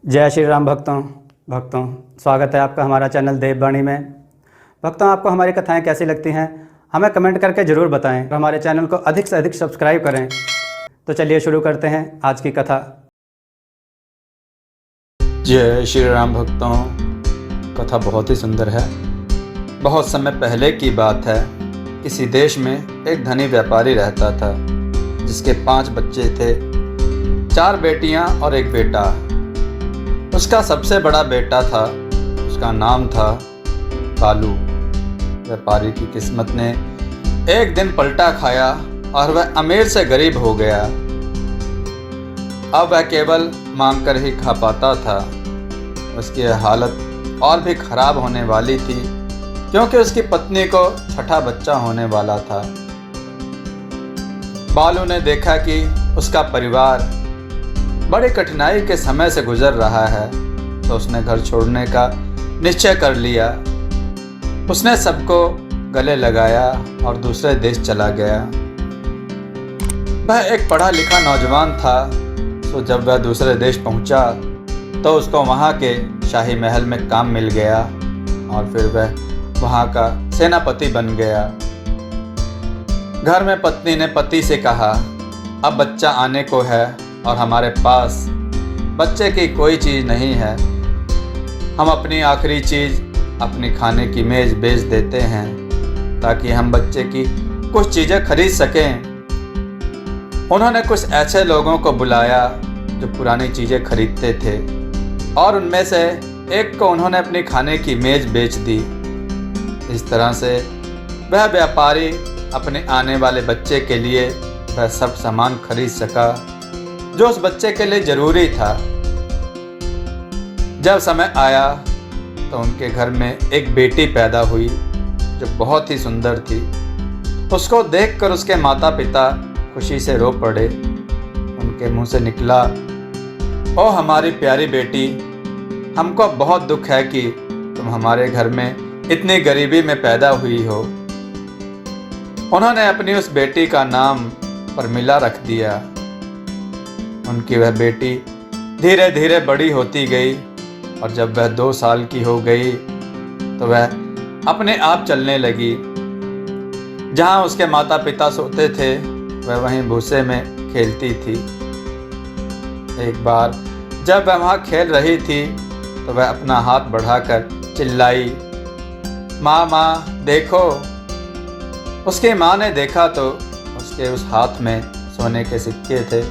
जय श्री राम भक्तों स्वागत है आपका हमारा चैनल देववाणी में। भक्तों, आपको हमारी कथाएं कैसी लगती हैं हमें कमेंट करके ज़रूर बताएं और हमारे चैनल को अधिक से अधिक सब्सक्राइब करें। तो चलिए शुरू करते हैं आज की कथा। जय श्री राम भक्तों। कथा बहुत ही सुंदर है। बहुत समय पहले की बात है। किसी देश में एक धनी व्यापारी रहता था जिसके 5 बच्चे थे, 4 बेटियां और एक बेटा। उसका सबसे बड़ा बेटा था, उसका नाम था कालू। व्यापारी की किस्मत ने एक दिन पलटा खाया और वह अमीर से गरीब हो गया। अब वह केवल मांग कर ही खा पाता था। उसकी हालत और भी खराब होने वाली थी क्योंकि उसकी पत्नी को छठा बच्चा होने वाला था। बालू ने देखा कि उसका परिवार बड़ी कठिनाई के समय से गुजर रहा है, तो उसने घर छोड़ने का निश्चय कर लिया। उसने सबको गले लगाया और दूसरे देश चला गया। वह एक पढ़ा लिखा नौजवान था, तो जब वह दूसरे देश पहुंचा तो उसको वहां के शाही महल में काम मिल गया और फिर वह वहां का सेनापति बन गया। घर में पत्नी ने पति से कहा, अब बच्चा आने को है और हमारे पास बच्चे की कोई चीज़ नहीं है। हम अपनी आखिरी चीज़, अपनी खाने की मेज़ बेच देते हैं ताकि हम बच्चे की कुछ चीज़ें खरीद सकें। उन्होंने कुछ ऐसे लोगों को बुलाया जो पुरानी चीज़ें खरीदते थे और उनमें से एक को उन्होंने अपनी खाने की मेज़ बेच दी। इस तरह से वह व्यापारी अपने आने वाले बच्चे के लिए वह सब सामान खरीद सका जो उस बच्चे के लिए ज़रूरी था। जब समय आया तो उनके घर में एक बेटी पैदा हुई जो बहुत ही सुंदर थी। उसको देखकर उसके माता पिता खुशी से रो पड़े। उनके मुंह से निकला, ओ हमारी प्यारी बेटी, हमको बहुत दुख है कि तुम हमारे घर में इतनी गरीबी में पैदा हुई हो। उन्होंने अपनी उस बेटी का नाम परमिला रख दिया। उनकी वह बेटी धीरे धीरे बड़ी होती गई और जब वह 2 साल की हो गई तो वह अपने आप चलने लगी। जहाँ उसके माता पिता सोते थे वह वहीं भूसे में खेलती थी। एक बार जब वह वहाँ खेल रही थी तो वह अपना हाथ बढ़ाकर चिल्लाई, माँ माँ देखो। उसकी माँ ने देखा तो उसके उस हाथ में सोने के सिक्के थे।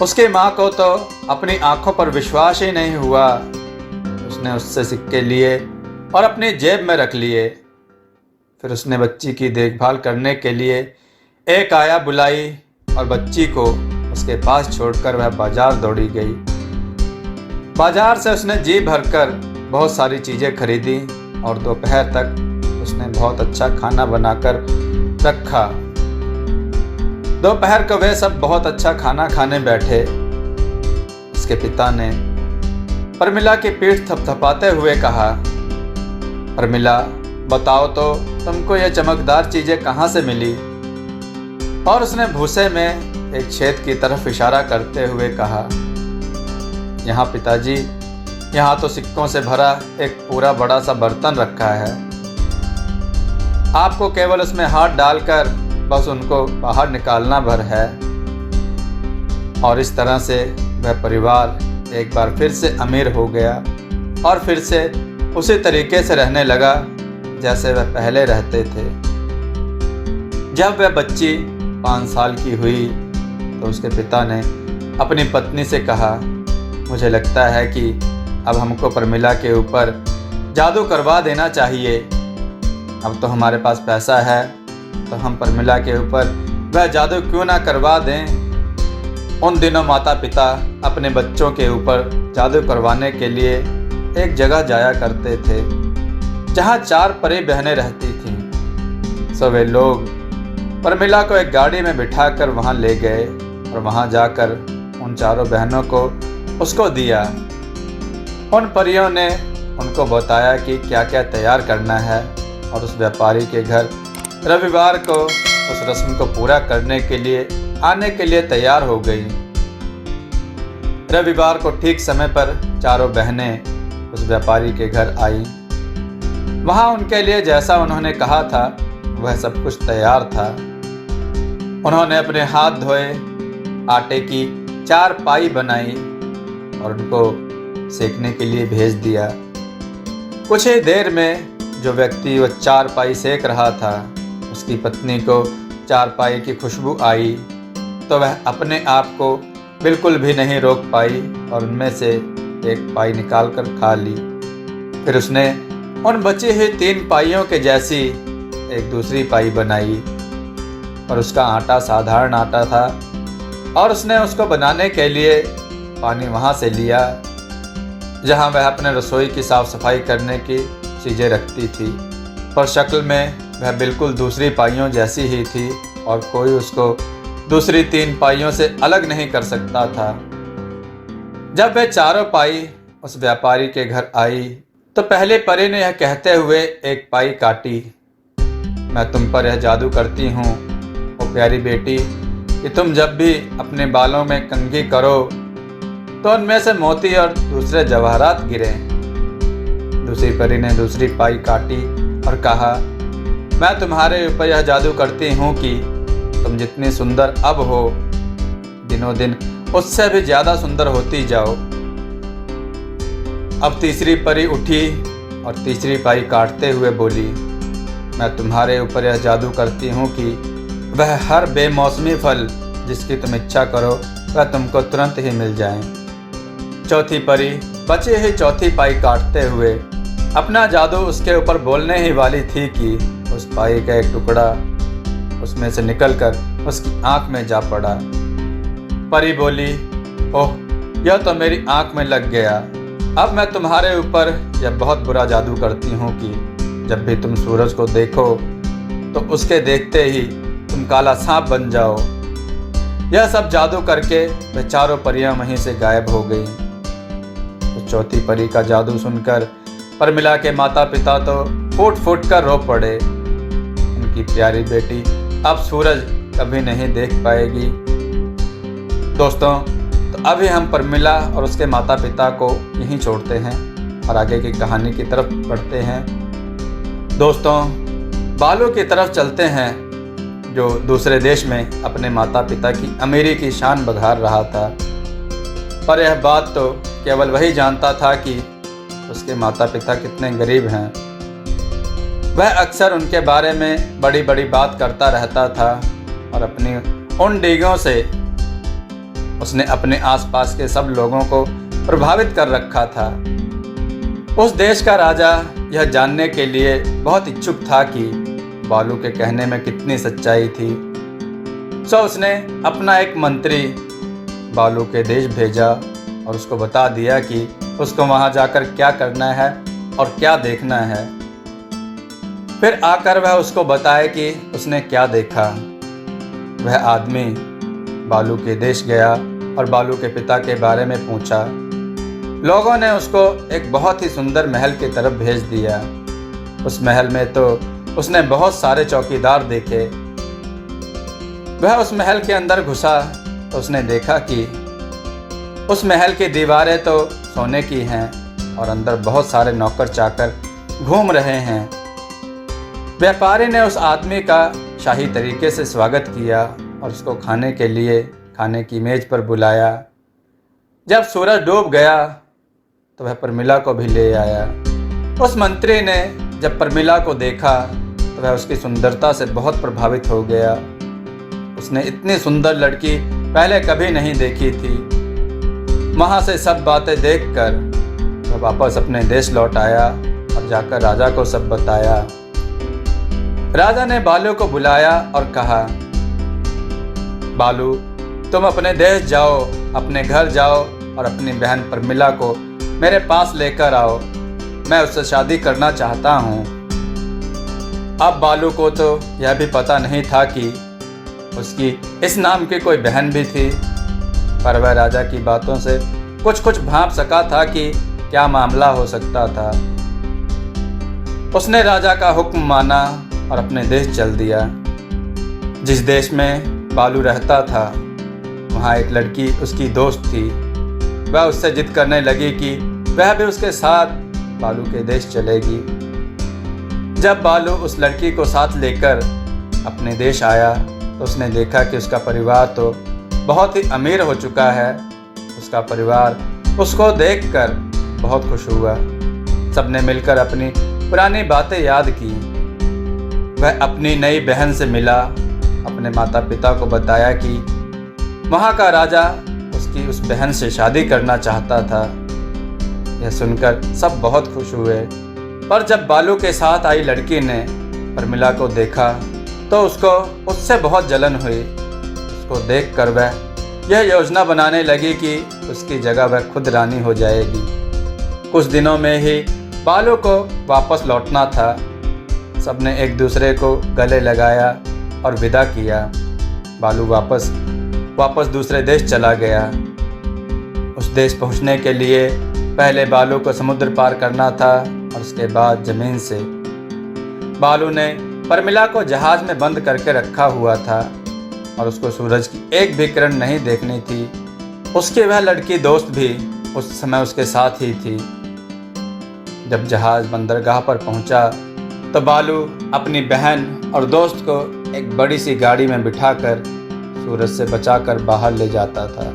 उसकी माँ को तो अपनी आंखों पर विश्वास ही नहीं हुआ। उसने उससे सिक्के लिए और अपनी जेब में रख लिए। फिर उसने बच्ची की देखभाल करने के लिए एक आया बुलाई और बच्ची को उसके पास छोड़कर वह बाजार दौड़ी गई। बाजार से उसने जी भरकर बहुत सारी चीज़ें खरीदी और दोपहर तक उसने बहुत अच्छा खाना बनाकर रखा। दोपहर को वे सब बहुत अच्छा खाना खाने बैठे। उसके पिता ने परमिला की पीठ थपथपाते हुए कहा, परमिला बताओ तो तुमको ये चमकदार चीज़ें कहाँ से मिली? और उसने भूसे में एक छेद की तरफ इशारा करते हुए कहा, यहाँ पिताजी, यहाँ तो सिक्कों से भरा एक पूरा बड़ा सा बर्तन रखा है। आपको केवल उसमें हाथ डालकर बस उनको बाहर निकालना भर है। और इस तरह से वह परिवार एक बार फिर से अमीर हो गया और फिर से उसी तरीके से रहने लगा जैसे वह पहले रहते थे। जब वह बच्ची 5 साल की हुई तो उसके पिता ने अपनी पत्नी से कहा, मुझे लगता है कि अब हमको परमिला के ऊपर जादू करवा देना चाहिए। अब तो हमारे पास पैसा है तो हम परमिला के ऊपर वह जादू क्यों ना करवा दें। उन दिनों माता पिता अपने बच्चों के ऊपर जादू करवाने के लिए एक जगह जाया करते थे जहाँ 4 परी बहनें रहती थीं। सो वे लोग परमिला को एक गाड़ी में बिठाकर वहाँ ले गए और वहाँ जाकर उन 4 बहनों को उसको दिया। उन परियों ने उनको बताया कि क्या क्या तैयार करना है और उस व्यापारी के घर रविवार को उस रस्म को पूरा करने के लिए आने के लिए तैयार हो गई। रविवार को ठीक समय पर चारों बहनें उस व्यापारी के घर आई। वहां उनके लिए जैसा उन्होंने कहा था वह सब कुछ तैयार था। उन्होंने अपने हाथ धोए, आटे की 4 पाई बनाई और उनको सेकने के लिए भेज दिया। कुछ ही देर में जो व्यक्ति वह 4 पाई सेक रहा था उसकी पत्नी को 4 पाई की खुशबू आई तो वह अपने आप को बिल्कुल भी नहीं रोक पाई और उनमें से 1 पाई निकाल कर खा ली। फिर उसने उन बची हुई 3 पाइयों के जैसी एक दूसरी पाई बनाई और उसका आटा साधारण आटा था और उसने उसको बनाने के लिए पानी वहाँ से लिया जहाँ वह अपने रसोई की साफ़ सफाई करने की चीज़ें रखती थी। पर शक्ल में वह बिल्कुल दूसरी पाइयों जैसी ही थी और कोई उसको दूसरी 3 पाइयों से अलग नहीं कर सकता था। जब वह चारों पाई उस व्यापारी के घर आई तो पहले परी ने यह कहते हुए 1 पाई काटी, मैं तुम पर यह जादू करती हूँ ओ प्यारी बेटी कि तुम जब भी अपने बालों में कंघी करो तो उनमें से मोती और दूसरे जवाहरात गिरें। दूसरी परी ने दूसरी पाई काटी और कहा, मैं तुम्हारे ऊपर यह जादू करती हूँ कि तुम जितनी सुंदर अब हो दिनों दिन उससे भी ज़्यादा सुंदर होती जाओ। अब तीसरी परी उठी और तीसरी पाई काटते हुए बोली, मैं तुम्हारे ऊपर यह जादू करती हूँ कि वह हर बेमौसमी फल जिसकी तुम इच्छा करो वह तुमको तुरंत ही मिल जाए। चौथी परी बची हुई चौथी पाई काटते हुए अपना जादू उसके ऊपर बोलने ही वाली थी कि उस पाई का एक टुकड़ा उसमें से निकलकर उसकी आंख में जा पड़ा। परी बोली, ओह यह तो मेरी आंख में लग गया। अब मैं तुम्हारे ऊपर यह बहुत बुरा जादू करती हूँ कि जब भी तुम सूरज को देखो तो उसके देखते ही तुम काला सांप बन जाओ। यह सब जादू करके वह चारों परियां वहीं से गायब हो गई। तो चौथी परी का जादू सुनकर परमिला के माता पिता तो फूट फूट कर रो पड़े। उनकी प्यारी बेटी अब सूरज कभी नहीं देख पाएगी। दोस्तों, तो अभी हम परमिला और उसके माता पिता को यहीं छोड़ते हैं और आगे की कहानी की तरफ बढ़ते हैं। दोस्तों, बालू की तरफ चलते हैं जो दूसरे देश में अपने माता पिता की अमीरी की शान बघार रहा था। पर यह बात तो केवल वही जानता था कि उसके माता पिता कितने गरीब हैं। वह अक्सर उनके बारे में बड़ी बड़ी बात करता रहता था और अपनी उन डींगों से उसने अपने आसपास के सब लोगों को प्रभावित कर रखा था। उस देश का राजा यह जानने के लिए बहुत इच्छुक था कि बालू के कहने में कितनी सच्चाई थी। सो उसने अपना एक मंत्री बालू के देश भेजा और उसको बता दिया कि उसको वहाँ जाकर क्या करना है और क्या देखना है। फिर आकर वह उसको बताए कि उसने क्या देखा। वह आदमी बालू के देश गया और बालू के पिता के बारे में पूछा। लोगों ने उसको एक बहुत ही सुंदर महल की तरफ भेज दिया। उस महल में तो उसने बहुत सारे चौकीदार देखे। वह उस महल के अंदर घुसा तो उसने देखा कि उस महल की दीवारें तो सोने की हैं और अंदर बहुत सारे नौकर चाकर घूम रहे हैं। व्यापारी ने उस आदमी का शाही तरीके से स्वागत किया और उसको खाने के लिए खाने की मेज पर बुलाया। जब सूरज डूब गया तो वह परमिला को भी ले आया। उस मंत्री ने जब परमिला को देखा तो वह उसकी सुंदरता से बहुत प्रभावित हो गया। उसने इतनी सुंदर लड़की पहले कभी नहीं देखी थी। वहाँ से सब बातें देखकर वह वापस अपने देश लौट आया और जाकर राजा को सब बताया। राजा ने बालू को बुलाया और कहा, बालू, तुम अपने देश जाओ, अपने घर जाओ और अपनी बहन परमिला को मेरे पास लेकर आओ। मैं उससे शादी करना चाहता हूँ। अब बालू को तो यह भी पता नहीं था कि उसकी इस नाम की कोई बहन भी थी, पर वह राजा की बातों से कुछ कुछ भांप सका था कि क्या मामला हो सकता था। उसने राजा का हुक्म माना और अपने देश चल दिया। जिस देश में बालू रहता था वहाँ एक लड़की उसकी दोस्त थी। वह उससे जिद करने लगी कि वह भी उसके साथ बालू के देश चलेगी। जब बालू उस लड़की को साथ लेकर अपने देश आया तो उसने देखा कि उसका परिवार तो बहुत ही अमीर हो चुका है। उसका परिवार उसको देखकर बहुत खुश हुआ। सबने मिलकर अपनी पुरानी बातें याद की। वह अपनी नई बहन से मिला, अपने माता पिता को बताया कि वहाँ का राजा उसकी उस बहन से शादी करना चाहता था। यह सुनकर सब बहुत खुश हुए। पर जब बालू के साथ आई लड़की ने प्रमिला को देखा तो उसको उससे बहुत जलन हुई। उसको देखकर वह यह योजना बनाने लगी कि उसकी जगह वह खुद रानी हो जाएगी। कुछ दिनों में ही बालू को वापस लौटना था। सबने एक दूसरे को गले लगाया और विदा किया। बालू वापस दूसरे देश चला गया। उस देश पहुंचने के लिए पहले बालू को समुद्र पार करना था और उसके बाद ज़मीन से। बालू ने प्रमिला को जहाज़ में बंद करके रखा हुआ था और उसको सूरज की एक भी किरण नहीं देखनी थी। उसकी वह लड़की दोस्त भी उस समय उसके साथ ही थी। जब जहाज़ बंदरगाह पर पहुंचा तो बालू अपनी बहन और दोस्त को एक बड़ी सी गाड़ी में बिठाकर सूरज से बचाकर बाहर ले जाता था।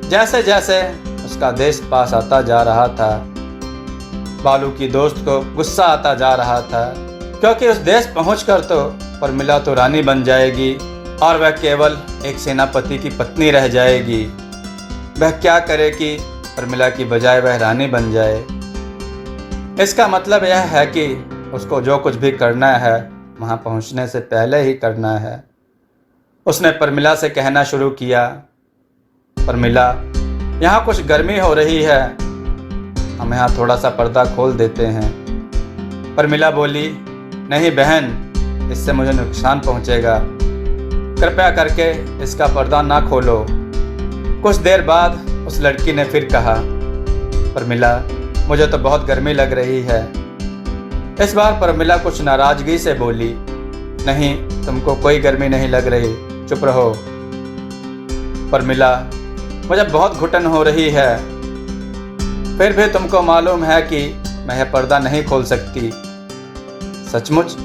जैसे जैसे उसका देश पास आता जा रहा था, बालू की दोस्त को गुस्सा आता जा रहा था, क्योंकि उस देश पहुंचकर तो प्रमिला तो रानी बन जाएगी और वह केवल एक सेनापति की पत्नी रह जाएगी। वह क्या करे कि प्रमिला की बजाय वह रानी बन जाए। इसका मतलब यह है कि उसको जो कुछ भी करना है वहाँ पहुँचने से पहले ही करना है। उसने प्रमिला से कहना शुरू किया, प्रमिला, यहाँ कुछ गर्मी हो रही है, हम यहाँ थोड़ा सा पर्दा खोल देते हैं। प्रमिला बोली, नहीं बहन, इससे मुझे नुकसान पहुँचेगा, कृपया करके इसका पर्दा ना खोलो। कुछ देर बाद उस लड़की ने फिर कहा, प्रमिला, मुझे तो बहुत गर्मी लग रही है। इस बार प्रमिला कुछ नाराज़गी से बोली, नहीं, तुमको कोई गर्मी नहीं लग रही, चुप रहो। प्रमिला, मुझे बहुत घुटन हो रही है, फिर भी तुमको मालूम है कि मैं यह पर्दा नहीं खोल सकती। सचमुच?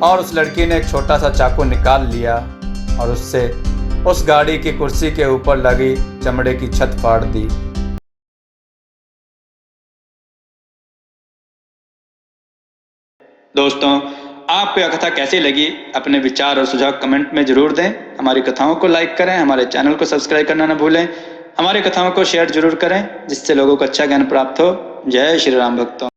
और उस लड़की ने एक छोटा सा चाकू निकाल लिया और उससे उस गाड़ी की कुर्सी के ऊपर लगी चमड़े की छत फाड़ दी। दोस्तों, आपको यह कथा कैसी लगी? अपने विचार और सुझाव कमेंट में जरूर दें। हमारी कथाओं को लाइक करें, हमारे चैनल को सब्सक्राइब करना न भूलें। हमारी कथाओं को शेयर जरूर करें जिससे लोगों को अच्छा ज्ञान प्राप्त हो। जय श्री राम भक्तों।